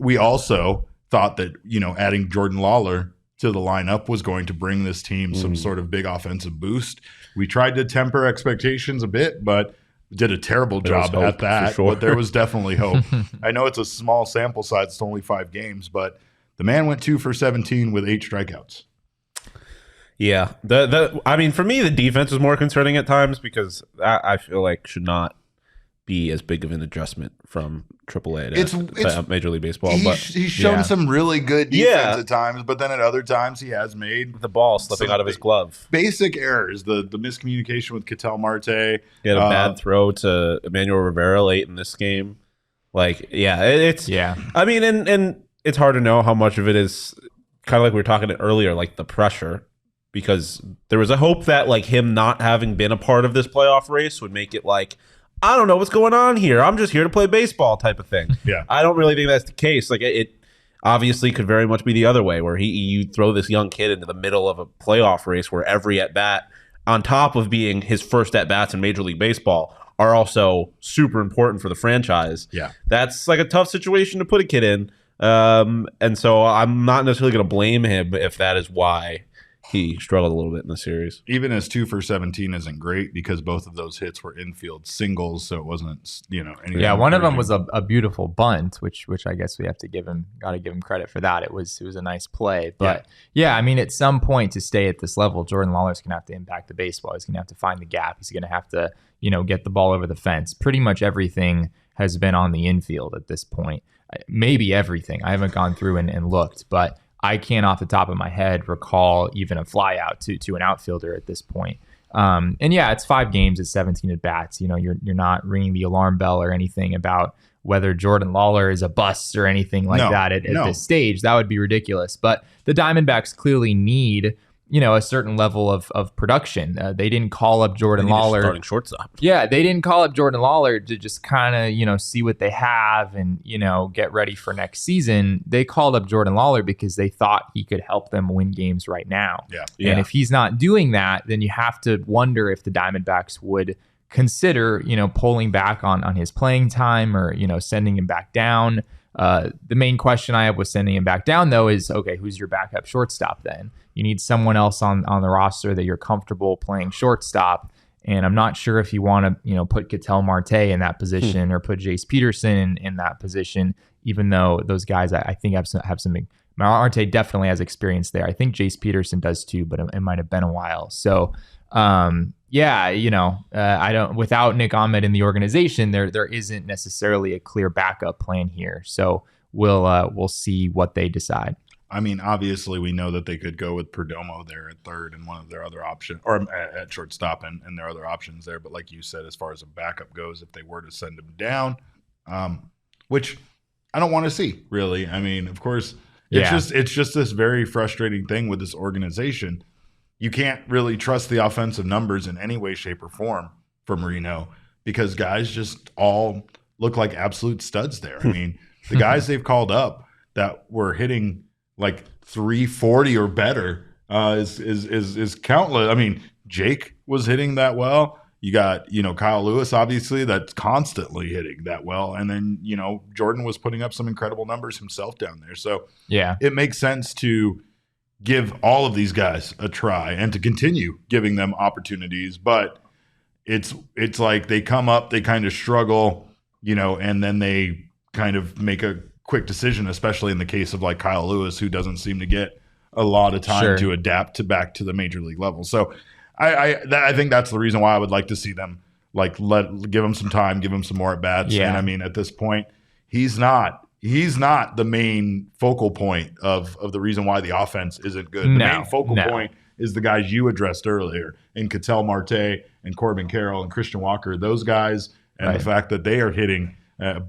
we also thought that, adding Jordan Lawlar to the lineup was going to bring this team some sort of big offensive boost. We tried to temper expectations a bit, but did a terrible job at that. Sure. But there was definitely hope. I know it's a small sample size. It's only 5 games, but the man went 2 for 17 with 8 strikeouts. Yeah. I mean, for me, the defense is more concerning at times because I feel like should not be as big of an adjustment from AAA to Major League Baseball. He's shown some really good defense at times, but then at other times he has made the ball slipping out of his glove. Basic errors, the miscommunication with Ketel Marte. He had a bad throw to Emmanuel Rivera late in this game. I mean, and it's hard to know how much of it is kind of like we were talking earlier, like the pressure, because there was a hope that him not having been a part of this playoff race would make it I don't know what's going on here. I'm just here to play baseball type of thing. Yeah. I don't really think that's the case. It obviously could very much be the other way, where you throw this young kid into the middle of a playoff race where every at-bat, on top of being his first at-bats in Major League Baseball, are also super important for the franchise. Yeah. That's a tough situation to put a kid in. And so I'm not necessarily going to blame him if that is why he struggled a little bit in the series. Even as 2 for 17 isn't great because both of those hits were infield singles, so it wasn't, anything. Yeah, one of them was a beautiful bunt, which I guess we have to give him credit for that. It was a nice play. But yeah, I mean, at some point to stay at this level, Jordan Lawlar's going to have to impact the baseball. He's going to have to find the gap. He's going to have to, get the ball over the fence. Pretty much everything has been on the infield at this point. Maybe everything. I haven't gone through and looked, but I can't off the top of my head recall even a fly out to an outfielder at this point. And yeah, it's 5 games, it's 17 at bats. You're not ringing the alarm bell or anything about whether Jordan Lawlar is a bust or anything like that at this stage. That would be ridiculous. But the Diamondbacks clearly need a certain level of production. They didn't call up Jordan Lawlar. Starting shortstop. Yeah, they didn't call up Jordan Lawlar to just kind of, see what they have and, get ready for next season. They called up Jordan Lawlar because they thought he could help them win games right now. Yeah. And if he's not doing that, then you have to wonder if the Diamondbacks would consider, pulling back on his playing time or, sending him back down. The main question I have with sending him back down, though, is, okay, who's your backup shortstop then? You need someone else on the roster that you're comfortable playing shortstop. And I'm not sure if you want to, put Ketel Marte in that position or put Jace Peterson in that position, even though those guys, I think, have some. Marte definitely has experience there. I think Jace Peterson does too, but it might have been a while. So, I don't. Without Nick Ahmed in the organization, there isn't necessarily a clear backup plan here. So we'll see what they decide. I mean, obviously, we know that they could go with Perdomo there at third and one of their other options, or at shortstop and their other options there. But like you said, as far as a backup goes, if they were to send him down, which I don't want to see, really. I mean, of course, it's just this very frustrating thing with this organization. You can't really trust the offensive numbers in any way, shape, or form from Reno because guys just all look like absolute studs there. I mean, the guys they've called up that were hitting like 340 or better is countless. I mean, Jake was hitting that well. You got, Kyle Lewis, obviously, that's constantly hitting that well. And then, Jordan was putting up some incredible numbers himself down there. So yeah, it makes sense to give all of these guys a try and to continue giving them opportunities. But it's like they come up, they kind of struggle, and then they kind of make a quick decision, especially in the case of like Kyle Lewis, who doesn't seem to get a lot of time to adapt back to the major league level. So I think that's the reason why I would like to see them give him some time, give him some more at bats. Yeah. And I mean, at this point, he's not the main focal point of the reason why the offense isn't good. The main focal point is the guys you addressed earlier in Ketel Marte and Corbin Carroll and Christian Walker. Those guys and the fact that they are hitting,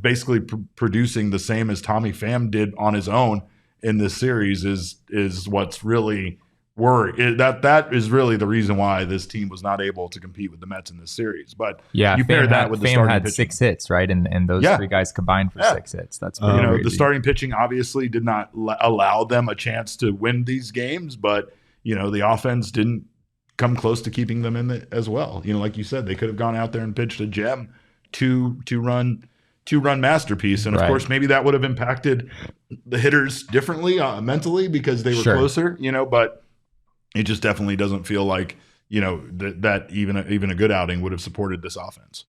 basically producing the same as Tommy Pham did on his own in this series is what's really worry. That is really the reason why this team was not able to compete with the Mets in this series. But you pair that with the starting had pitching. 6 hits, right? And those 3 guys combined for 6 hits. That's pretty crazy. The starting pitching obviously did not allow them a chance to win these games, but the offense didn't come close to keeping them in it as well. Like you said, they could have gone out there and pitched a gem, two-run 2-run masterpiece. And of course, maybe that would have impacted the hitters differently mentally because they were closer, but it just definitely doesn't feel like, that even a good outing would have supported this offense.